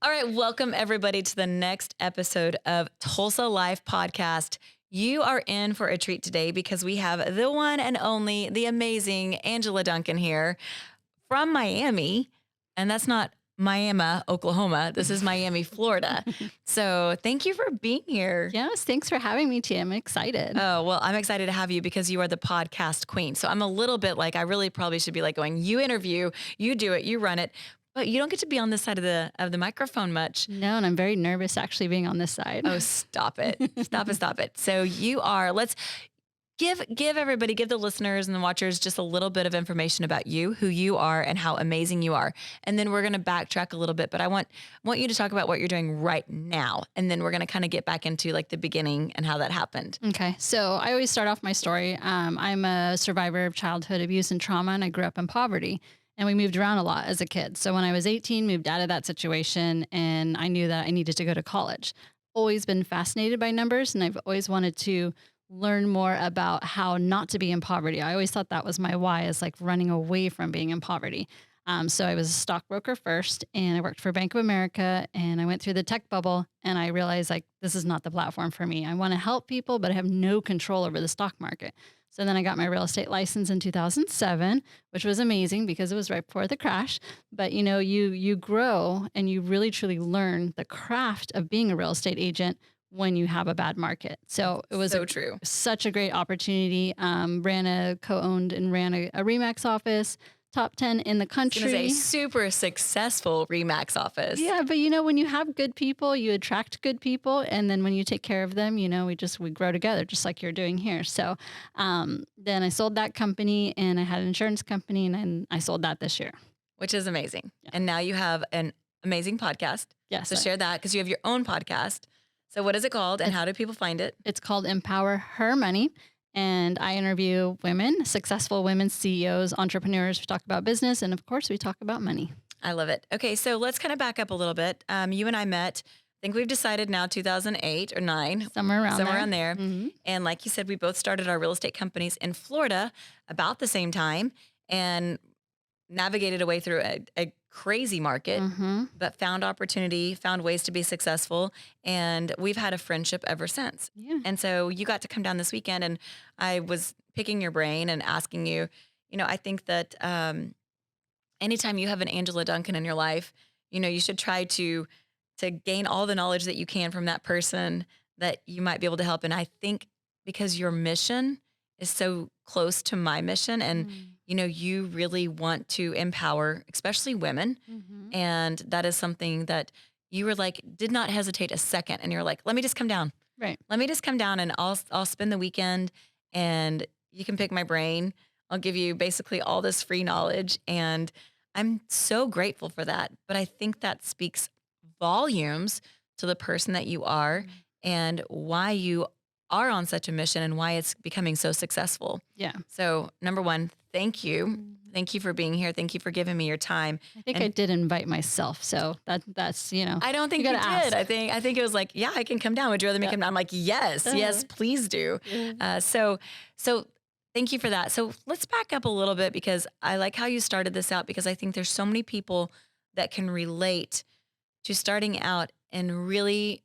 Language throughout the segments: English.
All right, welcome everybody to the next episode of Tulsa Life Podcast. You are in for a treat today because we have the one and only, the amazing Angela Duncan here from Miami. And that's not Miami, Oklahoma. This is Miami, Florida. So thank you for being here. Yes, thanks for having me, Tim. I'm excited. Oh, well, I'm excited to have you because you are the podcast queen. So I'm a little bit like, I really probably should be like going, you interview, you do it, you run it. But you don't get to be on this side of the microphone much. No, and I'm very nervous actually being on this side. Oh, stop it. Stop it. So you are, let's give everybody, give the listeners and the watchers just a little bit of information about you, who you are and how amazing you are. And then we're going to backtrack a little bit, but I want you to talk about what you're doing right now. And then we're going to kind of get back into like the beginning and how that happened. Okay. So I always start off my story. I'm a survivor of childhood abuse and trauma, and I grew up in poverty. And we moved around a lot as a kid. So when I was 18, moved out of that situation, and I knew that I needed to go to college. Always been fascinated by numbers, and I've always wanted to learn more about how not to be in poverty. I always thought that was my why, is like running away from being in poverty. So I was a stockbroker first, and I worked for Bank of America, and I went through the tech bubble, and I realized like this is not the platform for me. I want to help people, but I have no control over the stock market. So then I got my real estate license in 2007, which was amazing because it was right before the crash. But you know, you grow and you really truly learn the craft of being a real estate agent when you have a bad market. So it was so true. Such a great opportunity. Co-owned and ran a Remax office, top 10 in the country. It was a super successful Remax office. Yeah, but you know, when you have good people, you attract good people, and then when you take care of them, you know, we grow together, just like you're doing here. So then I sold that company, and I had an insurance company, and then I sold that this year, which is amazing. Yeah. And now you have an amazing podcast. Yes. So share that because you have your own podcast. So what is it called, and how do people find it? It's called Empower Her Money. And I interview women, successful women, CEOs, entrepreneurs. We talk about business. And of course, we talk about money. I love it. Okay, so let's kind of back up a little bit. You and I met, I think we've decided now 2008 or 9. Somewhere around there. Mm-hmm. And like you said, we both started our real estate companies in Florida about the same time and navigated a way through a crazy market, but found opportunity, found ways to be successful. And we've had a friendship ever since. Yeah. And so you got to come down this weekend, and I was picking your brain and asking you, you know, I think that anytime you have an Angela Duncan in your life, you know, you should try to gain all the knowledge that you can from that person that you might be able to help. And I think because your mission is so close to my mission, and you know, you really want to empower, especially women. And that is something that you were like, did not hesitate a second. And you're like, let me just come down. Right. Let me just come down, and I'll spend the weekend, and you can pick my brain. I'll give you basically all this free knowledge. And I'm so grateful for that. But I think that speaks volumes to the person that you are and why you are on such a mission and why it's becoming so successful. Yeah. So number one, thank you. Thank you for being here. Thank you for giving me your time. I think I did invite myself. So that's, you know. I don't think you did. Ask. I think it was like, yeah, I can come down. Would you rather me come down? I'm like, yes, please do. So thank you for that. So let's back up a little bit because I like how you started this out, because I think there's so many people that can relate to starting out in really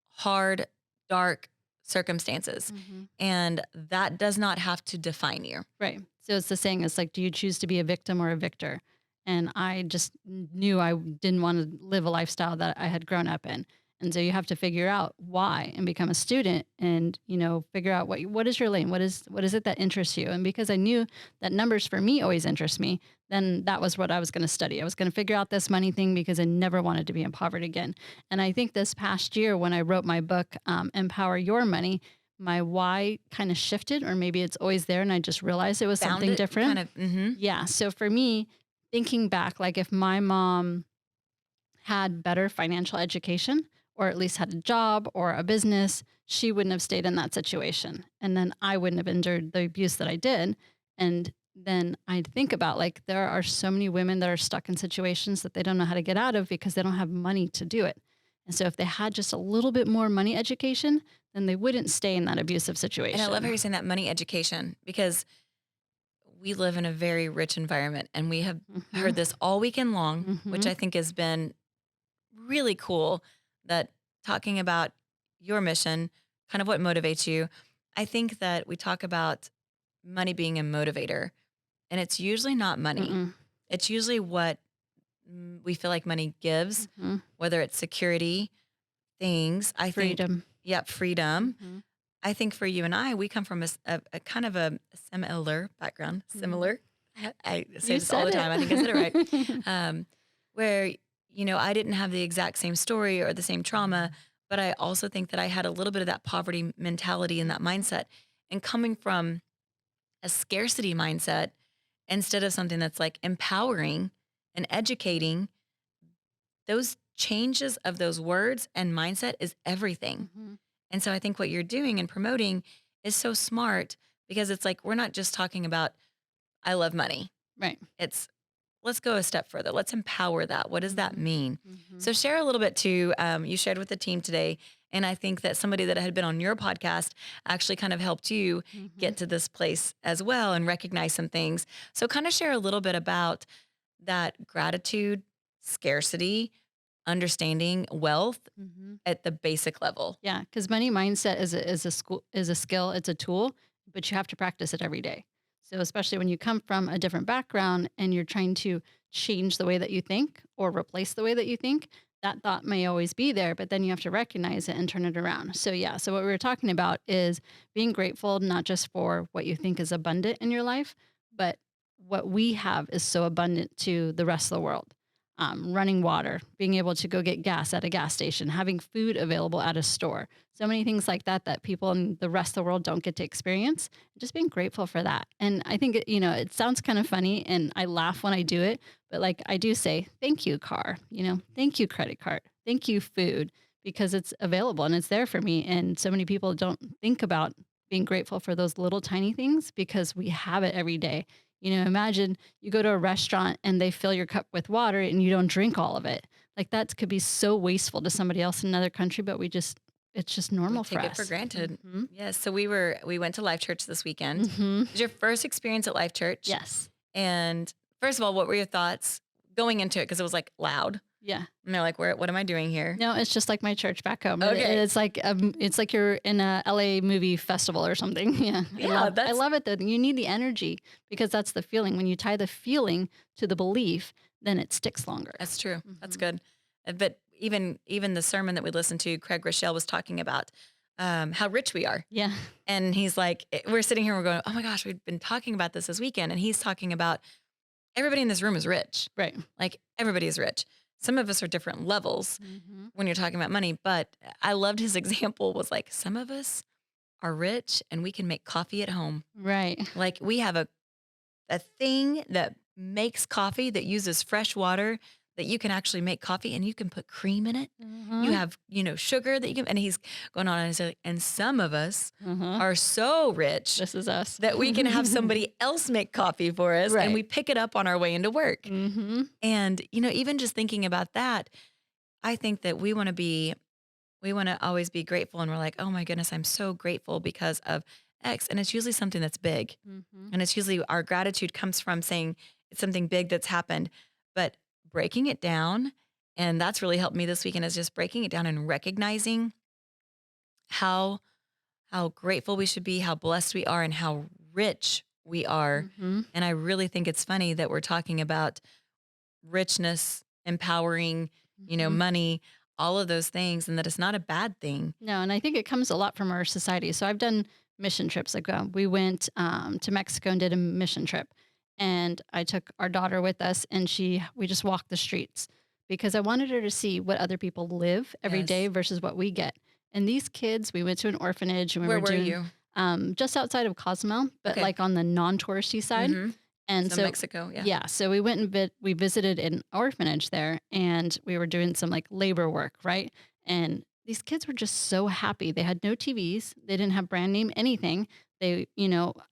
hard, dark circumstances. And that does not have to define you. Right. So it's the saying, it's like, do you choose to be a victim or a victor? And I just knew I didn't want to live a lifestyle that I had grown up in. And so you have to figure out why and become a student and, you know, figure out what is your lane? What is it that interests you? And because I knew that numbers for me always interest me, then that was what I was going to study. I was going to figure out this money thing because I never wanted to be in poverty again. And I think this past year when I wrote my book, Empower Your Money, my why kind of shifted, or maybe it's always there and I just realized it was something different. Yeah. So for me, thinking back, like if my mom had better financial education, or at least had a job or a business, she wouldn't have stayed in that situation. And then I wouldn't have endured the abuse that I did. And then I'd think about, like, there are so many women that are stuck in situations that they don't know how to get out of because they don't have money to do it. And so if they had just a little bit more money education, then they wouldn't stay in that abusive situation. And I love how you're saying that, money education, because we live in a very rich environment, and we have heard this all weekend long, which I think has been really cool that talking about your mission, kind of what motivates you. I think that we talk about money being a motivator, and it's usually not money. Mm-mm. It's usually what we feel like money gives, Hmm. whether it's security, things. I think, Freedom. yep, freedom. Hmm. I think for you and I, we come from a kind of a similar background. Hmm. Similar. I say You this all said the time. I think I said it right. it. Um, where I didn't have the exact same story or the same trauma, but I also think that I had a little bit of that poverty mentality and that mindset. And coming from a scarcity mindset instead of something that's like empowering and educating, those changes of those words and mindset is everything. Hmm. And so I think what you're doing and promoting is so smart because it's like we're not just talking about I love money. Right. It's let's go a step further. Let's empower that. What does that Hmm. mean? Hmm. So share a little bit too. You shared with the team today, and I think that somebody that had been on your podcast actually kind of helped you Hmm. get to this place as well and recognize some things. So kind of share a little bit about that gratitude, scarcity, understanding wealth Hmm. at the basic level. Yeah, because money mindset is a skill, it's a tool, but you have to practice it every day. So especially when you come from a different background and you're trying to change the way that you think or replace the way that you think, that thought may always be there, but then you have to recognize it and turn it around. So yeah, so what we were talking about is being grateful not just for what you think is abundant in your life, but what we have is so abundant to the rest of the world. Running water, being able to go get gas at a gas station, having food available at a store. So many things like that that people in the rest of the world don't get to experience. Just being grateful for that. And I think, it sounds kind of funny and I laugh when I do it, but like I do say, thank you, car, thank you, credit card, thank you, food, because it's available and it's there for me. And so many people don't think about being grateful for those little tiny things because we have it every day. Imagine you go to a restaurant and they fill your cup with water and you don't drink all of it. Like that could be so wasteful to somebody else in another country, but it's just We normal for take it for us. granted. Hmm. Yes. So we went to Life Church this weekend. Hmm. It was your first experience at Life Church. Yes. And first of all, what were your thoughts going into it? Because it was like loud. Yeah. And they're like, what am I doing here? No, it's just like my church back home. Okay. It's like you're in a LA movie festival or something. Yeah. Yeah, I love it though. You need the energy because that's the feeling. When you tie the feeling to the belief, then it sticks longer. that's true. That's Hmm. good. But even the sermon that we listened to, Craig Rochelle was talking about how rich we are. Yeah. And he's like, we're sitting here, we're going, oh my gosh, we've been talking about this weekend. And he's talking about everybody in this room is rich. Right. Like everybody is rich. Some of us are different levels Hmm. when you're talking about money, but I loved his example was like some of us are rich and we can make coffee at home. Right. Like we have a thing that makes coffee that uses fresh water that you can actually make coffee and you can put cream in it. You Hmm. have, sugar that you can, and he's going on and he's like, and some of us Hmm. are so rich This is us. that we can have somebody else make coffee for us and Right. we pick it up on our way into work. Hmm. And, even just thinking about that, I think that we want to always be grateful and we're like, oh my goodness, I'm so grateful because of X. And it's usually something that's big. Hmm. And it's usually our gratitude comes from saying it's something big that's happened, but breaking it down. And that's really helped me this weekend is just breaking it down and recognizing how grateful we should be, how blessed we are, and how rich we are. Hmm. And I really think it's funny that we're talking about richness, empowering, Hmm. money, all of those things, and that it's not a bad thing. No, and I think it comes a lot from our society. So I've done mission trips. Like we went to Mexico and did a mission trip, and I took our daughter with us, and we just walked the streets because I wanted her to see what other people live every day Yes. versus what we get. And these kids, we went to an orphanage and we Where were were doing you? just outside of Cozumel, but Okay. like on the non-touristy side. Mm-hmm. And So so Mexico, yeah. yeah, so we went and we visited an orphanage there and we were doing some like labor work, right? And these kids were just so happy. They had no TVs, they didn't have brand name anything. They,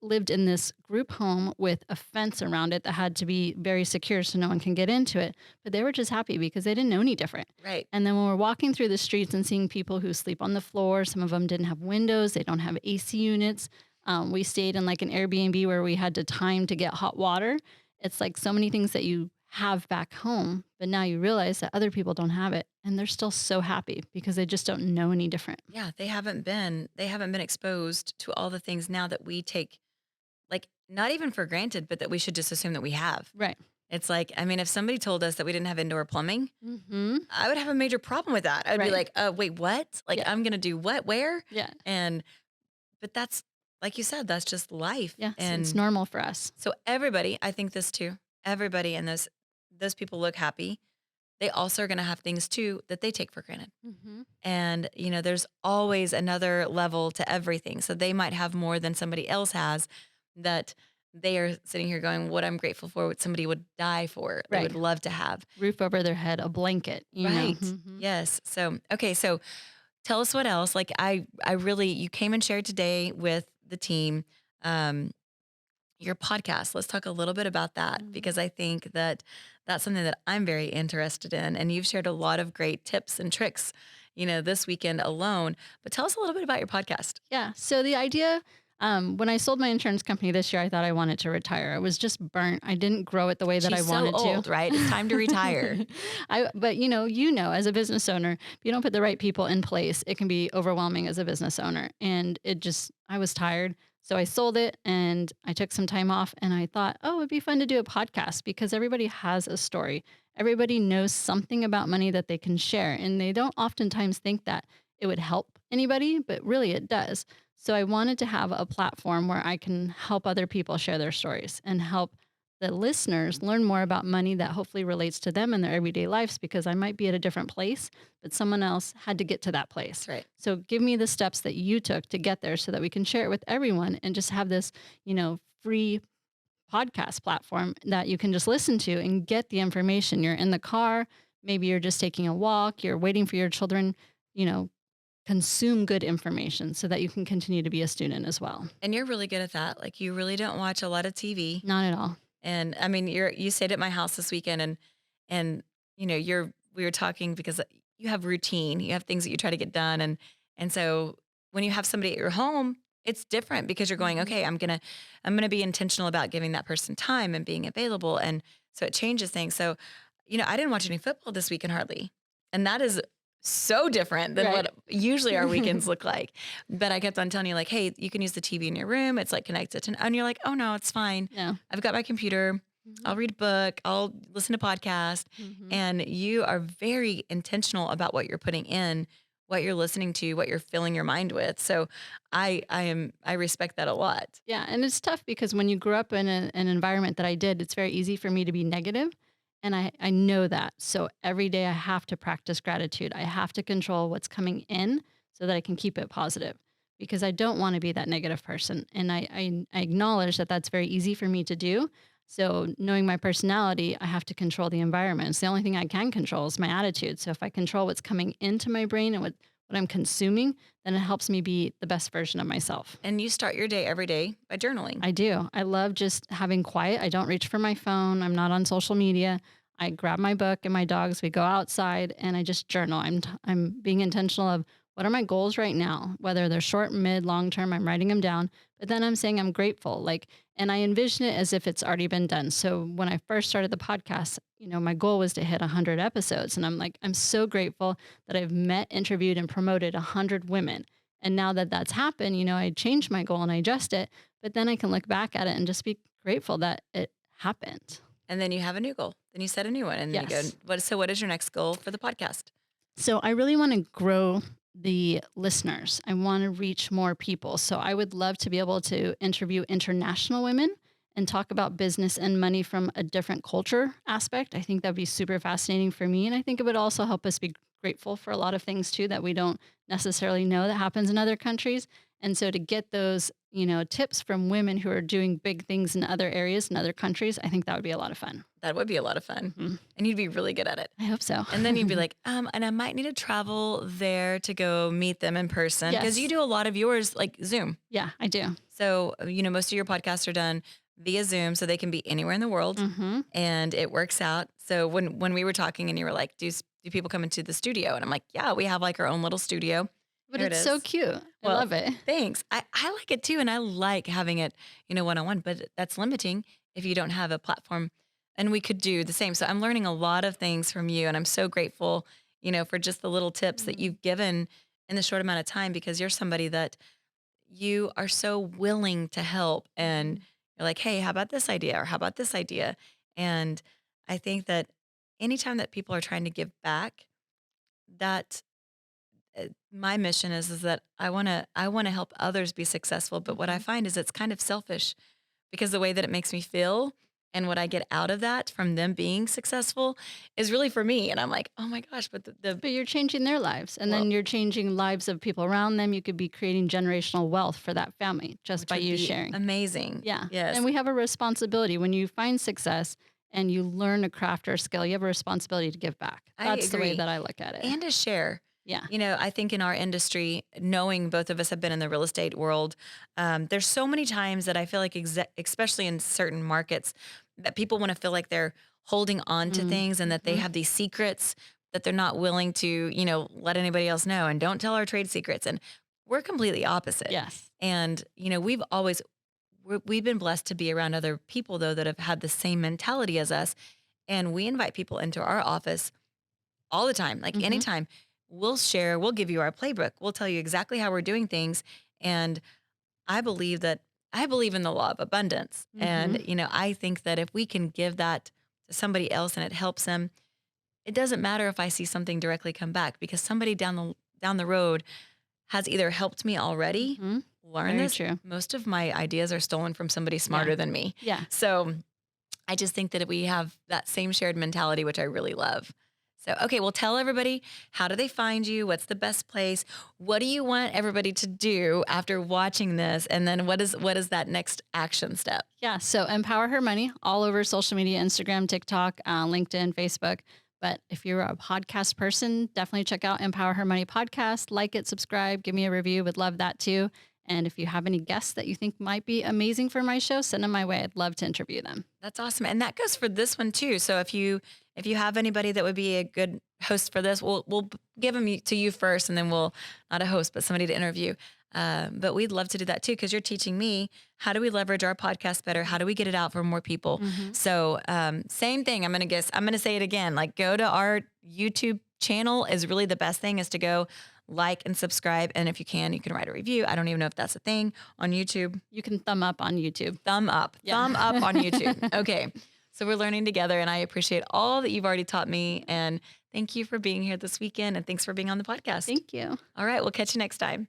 lived in this group home with a fence around it that had to be very secure so no one can get into it. But they were just happy because they didn't know any different. Right. And then when we're walking through the streets and seeing people who sleep on the floor, some of them didn't have windows, they don't have AC units. We stayed in like an Airbnb where we had to time to get hot water. It's like so many things that you have back home, but now you realize that other people don't have it and they're still so happy because they just don't know any different. Yeah, they haven't been exposed to all the things now that we take, like, not even for granted, but that we should just assume that we have. Right. It's like, I mean, if somebody told us that we didn't have indoor plumbing, Mhm. I would have a major problem with that. I'd be Right. like, wait, what? Like, Yeah. I'm going to do what, where? Yeah. And, but that's, like you said, that's just life. Yeah. It's And normal for us. so everybody, I think this too, everybody in those people look happy. They also are going to have things too that they take for granted. Mhm. And, there's always another level to everything. So they might have more than somebody else has that they are sitting here going, what I'm grateful for, what somebody would die for, they would Right. love to have. Roof over their head, a blanket, you know. Right. Mhm. Yes. So, okay. So tell us what else. Like, I really, you came and shared today with the team, um, your podcast. Let's talk a little bit about that Mhm. because I think that that's something that I'm very interested in. And you've shared a lot of great tips and tricks, this weekend alone. But tell us a little bit about your podcast. Yeah. So the idea, when I sold my insurance company this year, I thought I wanted to retire. I was just burnt. I didn't grow it the way that I She's so wanted to. old, right? It's time to retire. But as a business owner, if you don't put the right people in place, it can be overwhelming as a business owner. And I was tired. So I sold it and I took some time off and I thought, oh, it'd be fun to do a podcast because everybody has a story. Everybody knows something about money that they can share. And they don't oftentimes think that it would help anybody, but really it does. So I wanted to have a platform where I can help other people share their stories and help the listeners learn more about money that hopefully relates to them in their everyday lives because I might be at a different place, but someone else had to get to that place. That's right. So give me the steps that you took to get there so that we can share it with everyone and just have this, free podcast platform that you can just listen to and get the information. You're in the car, maybe you're just taking a walk, you're waiting for your children, you know, consume good information so that you can continue to be a student as well. And you're really good at that. Like, you really don't watch a lot of TV. Not at all. And I mean, you stayed at my house this weekend and we were talking because you have routine, you have things that you try to get done. And so when you have somebody at your home, it's different because you're going, Mhm. okay, I'm gonna be intentional about giving that person time and being available. And so it changes things. So, I didn't watch any football this weekend hardly. And that is so different than Right. what usually our weekends look like. But I kept on telling you, like, hey, you can use the TV in your room. It's like connected to, and you're like, oh no, it's fine. Yeah. I've got my computer. Mhm. I'll read a book. I'll listen to podcast. Mhm. And you are very intentional about what you're putting in, what you're listening to, what you're filling your mind with. So I respect that a lot. Yeah, and it's tough because when you grew up in an environment that I did, it's very easy for me to be negative, and I know that. So every day I have to practice gratitude. I have to control what's coming in so that I can keep it positive because I don't want to be that negative person. And I acknowledge that that's very easy for me to do. So knowing my personality, I have to control the environment. It's the only thing I can control is my attitude. So if I control what's coming into my brain and what I'm consuming, then it helps me be the best version of myself. And you start your day every day by journaling. I do. I love just having quiet. I don't reach for my phone. I'm not on social media. I grab my book and my dogs. We go outside and I just journal. I'm being intentional of what are my goals right now, whether they're short, mid, long term. I'm writing them down, but then I'm saying I'm grateful. And I envision it as if it's already been done. So when I first started the podcast, my goal was to hit 100 episodes, and I'm like, I'm so grateful that I've met, interviewed, and promoted 100 women. And now that that's happened, I changed my goal and I adjust it, but then I can look back at it and just be grateful that it happened. And then you have a new goal. Then you set a new one. And then you Yes. go, what is your next goal for the podcast? So I really want to grow the listeners. I want to reach more people. So I would love to be able to interview international women and talk about business and money from a different culture aspect. I think that'd be super fascinating for me. And I think it would also help us be grateful for a lot of things too that we don't necessarily know that happens in other countries. And so to get those, tips from women who are doing big things in other areas in other countries, I think that would be a lot of fun. That would be a lot of fun. Mhm. And you'd be really good at it. I hope so. And then you'd be like, and I might need to travel there to go meet them in person because Yes. you do a lot of yours like Zoom. Yeah, I do. So, most of your podcasts are done via Zoom so they can be anywhere in the world Hmm. and it works out. So when we were talking and you were like, do people come into the studio? And I'm like, yeah, we have like our own little studio. But Here it it's so is. cute. I Well, love it. thanks. I like it too. And I like having it, one-on-one, but that's limiting if you don't have a platform and we could do the same. So I'm learning a lot of things from you, and I'm so grateful, for just the little tips that Mm. you've given in the short amount of time, because you're somebody that you are so willing to help, and Mhm. you're like, "Hey, how about this idea? Or how about this idea?" And I think that anytime that people are trying to give back, that my mission is that I want to help others be successful, but what I Mhm. find is it's kind of selfish, because the way that it makes me feel and what I get out of that from them being successful is really for me, and I'm like, "Oh my gosh, but the But you're changing their lives, and well, then you're changing lives of people around them. You could be creating generational wealth for that family just which by would you be sharing. amazing." Yeah. And Yes, we have a responsibility when you find success and you learn a craft or skill, you have a responsibility to give back. I That's the way agree. that I look at it. And to share. Yeah. I think in our industry, knowing both of us have been in the real estate world, there's so many times that I feel like, especially in certain markets, that people want to feel like they're holding on to Mm. things, and that they Mhm. have these secrets that they're not willing to, let anybody else know, and don't tell our trade secrets. And we're completely opposite. Yes. And, we've been blessed to be around other people, though, that have had the same mentality as us. And we invite people into our office all the time, like Mhm. anytime. We'll share, we'll give you our playbook. We'll tell you exactly how we're doing things. And I believe that I believe in the law of abundance. And, Mhm. I think that if we can give that to somebody else and it helps them, it doesn't matter if I see something directly come back, because somebody down the road has either helped me already Mhm. learn Very this. true. Most of my ideas are stolen from somebody Yeah. smarter than me. Yeah. So I just think that if we have that same shared mentality, which I really love. So, okay, well, tell everybody, how do they find you? What's the best place? What do you want everybody to do after watching this? And then what is that next action step? Yeah. So empower her money all over social media, Instagram, TikTok, LinkedIn, Facebook. But if you're a podcast person, definitely check out Empower Her Money podcast. Like it, subscribe, give me a review. Would love that too. And if you have any guests that you think might be amazing for my show, send them my way. I'd love to interview them. That's awesome. And that goes for this one too. So if you have anybody that would be a good host for this, we'll give them to you first, and then we'll, not a host, but somebody to interview. But we'd love to do that too, because you're teaching me, how do we leverage our podcast better? How do we get it out for more people? Mm-hmm. So same thing. I'm gonna say it again. Like, go to our YouTube channel is really the best thing, is to go like and subscribe. And if you can write a review. I don't even know if that's a thing on YouTube. You can thumb up on YouTube. Yeah. Thumb up on YouTube. Okay. So we're learning together, and I appreciate all that you've already taught me. And thank you for being here this weekend, and thanks for being on the podcast. Thank you. All right. We'll catch you next time.